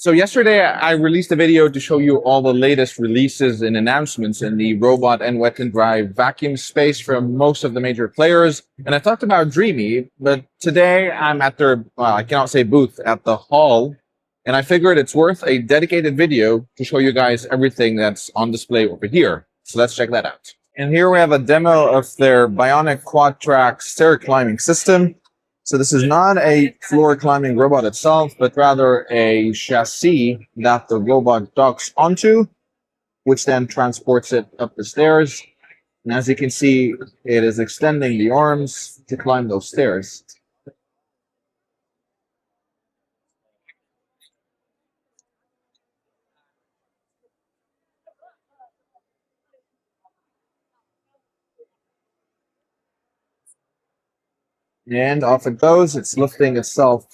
So yesterday I released a video to show you all the latest releases and announcements in the robot and wet and dry vacuum space from most of the major players. And I talked about Dreame, but today I'm at their, well, I cannot say booth, at the hall. And I figured it's worth a dedicated video to show you guys everything that's on display over here. So let's check that out. And here we have a demo of their bionic quad track stair climbing system. So this is not a floor climbing robot itself, but rather a chassis that the robot docks onto, which then transports it up the stairs. And as you can see, it is extending the arms to climb those stairs. And off it goes. It's lifting itself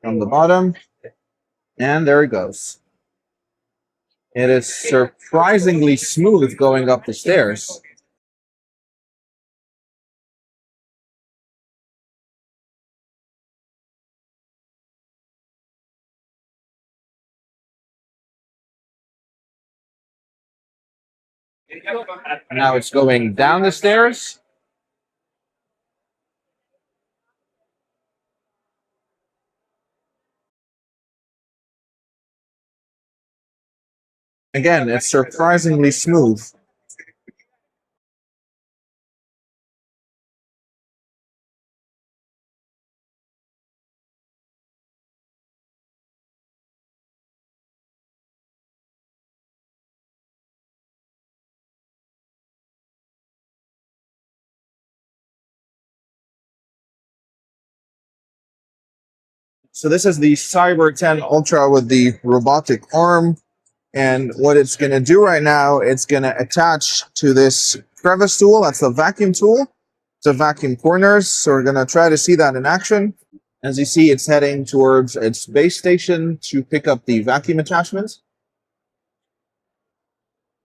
from the bottom. And there it goes. It is surprisingly smooth going up the stairs. Now it's going down the stairs. Again, it's surprisingly smooth. So this is the Cyber 10 Ultra with the robotic arm. And what it's going to do right now, it's going to attach to this crevice tool. That's the vacuum tool to vacuum corners. So we're going to try to see that in action. As you see, it's heading towards its base station to pick up the vacuum attachment.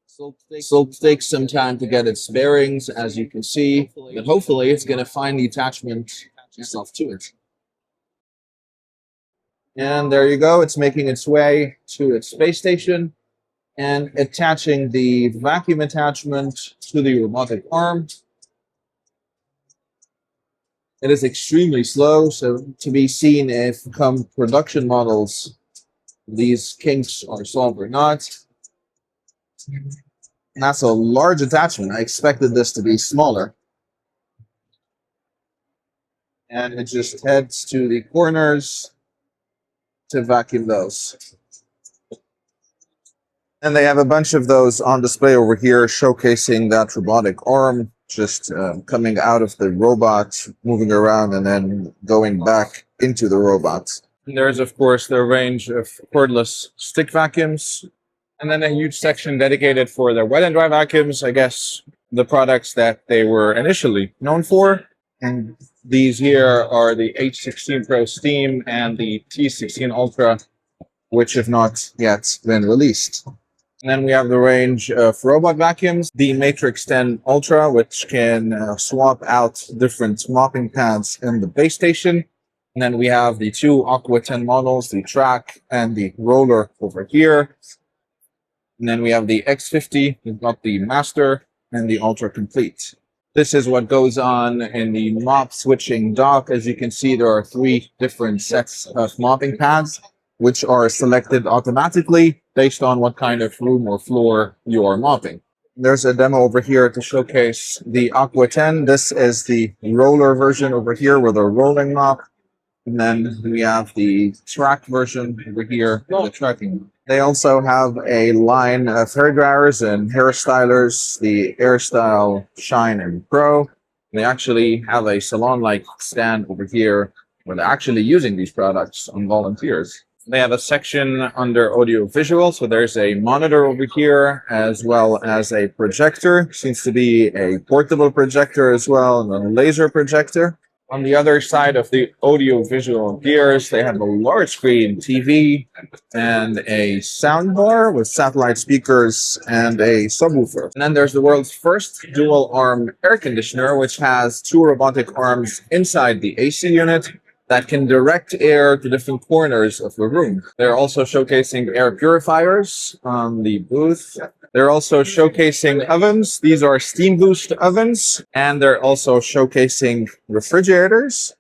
So it'll take some time to get its bearings, as you can see, but hopefully it's going to find the attachment itself to it. And there you go. It's making its way to its space station and attaching the vacuum attachment to the robotic arm. It is extremely slow, so to be seen if come production models, these kinks are solved or not. And that's a large attachment. I expected this to be smaller. And it just heads to the corners to vacuum those. And they have a bunch of those on display over here showcasing that robotic arm just coming out of the robot, moving around, and then going back into the robot. And there's, of course, the range of cordless stick vacuums, and then a huge section dedicated for their wet and dry vacuums, I guess the products that they were initially known for. And these here are the H16 Pro Steam and the T16 Ultra, which have not yet been released. And then we have the range of robot vacuums, the Matrix 10 Ultra, which can swap out different mopping pads in the base station. And then we have the two Aqua 10 models, the Track and the Roller over here. And then we have the X50, we've got the Master and the Ultra Complete. This is what goes on in the mop switching dock. As you can see, there are three different sets of mopping pads, which are selected automatically based on what kind of room or floor you are mopping. There's a demo over here to showcase the Aqua 10. This is the roller version over here with a rolling mop. And then we have the track version over here with the tracking. They also have a line of hair dryers and hair stylers, the AirStyle Shine and Pro. They actually have a salon-like stand over here where they're actually using these products on volunteers. They have a section under audio visual, so there's a monitor over here as well as a projector. Seems to be a portable projector as well, and a laser projector. On the other side of the audio visual gears, they have a large screen TV and a sound bar with satellite speakers and a subwoofer. And then there's the world's first dual arm air conditioner, which has two robotic arms inside the AC unit that can direct air to different corners of the room. They're also showcasing air purifiers on the booth. They're also showcasing ovens. These are steam boost ovens. And they're also showcasing refrigerators.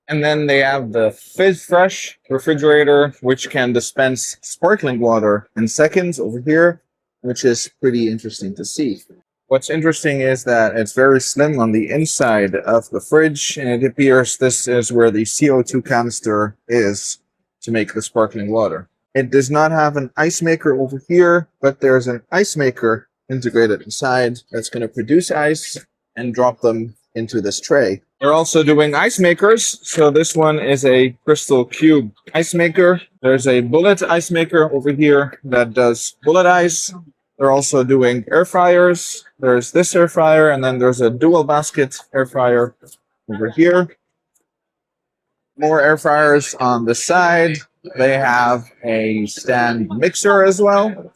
And then they have the Fizz Fresh refrigerator, which can dispense sparkling water in seconds over here, which is pretty interesting to see. What's interesting is that it's very slim on the inside of the fridge, and it appears this is where the CO2 canister is to make the sparkling water. It does not have an ice maker over here, but there's an ice maker integrated inside that's going to produce ice and drop them into this tray. They're also doing ice makers. So this one is a crystal cube ice maker. There's a bullet ice maker over here that does bullet ice. They're also doing air fryers. There's this air fryer, and then there's a dual basket air fryer over here. More air fryers on the side. They have a stand mixer as well.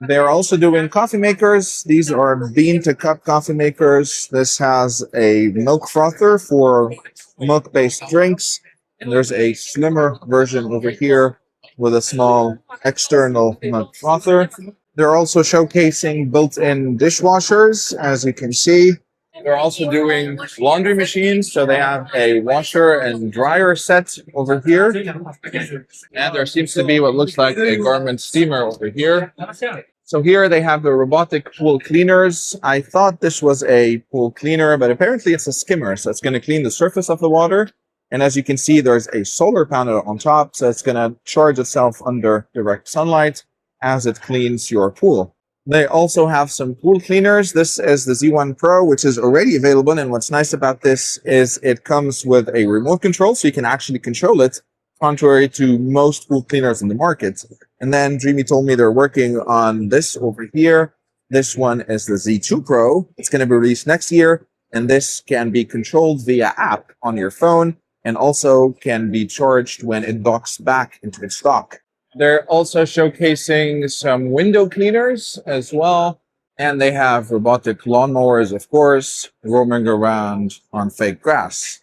They're also doing coffee makers. These are bean to cup coffee makers. This has a milk frother for milk-based drinks. And there's a slimmer version over here with a small external milk frother. They're also showcasing built-in dishwashers, as you can see. They're also doing laundry machines. So they have a washer and dryer set over here. And there seems to be what looks like a garment steamer over here. So here they have the robotic pool cleaners. I thought this was a pool cleaner, but apparently it's a skimmer. So it's going to clean the surface of the water. And as you can see, there's a solar panel on top. So it's going to charge itself under direct sunlight as it cleans your pool. They also have some pool cleaners. This is the Z1 Pro, which is already available. And what's nice about this is it comes with a remote control, so you can actually control it, contrary to most pool cleaners in the market. And then Dreame told me they're working on this over here. This one is the Z2 Pro. It's going to be released next year. And this can be controlled via app on your phone and also can be charged when it docks back into its dock. They're also showcasing some window cleaners as well. And they have robotic lawnmowers, of course, roaming around on fake grass.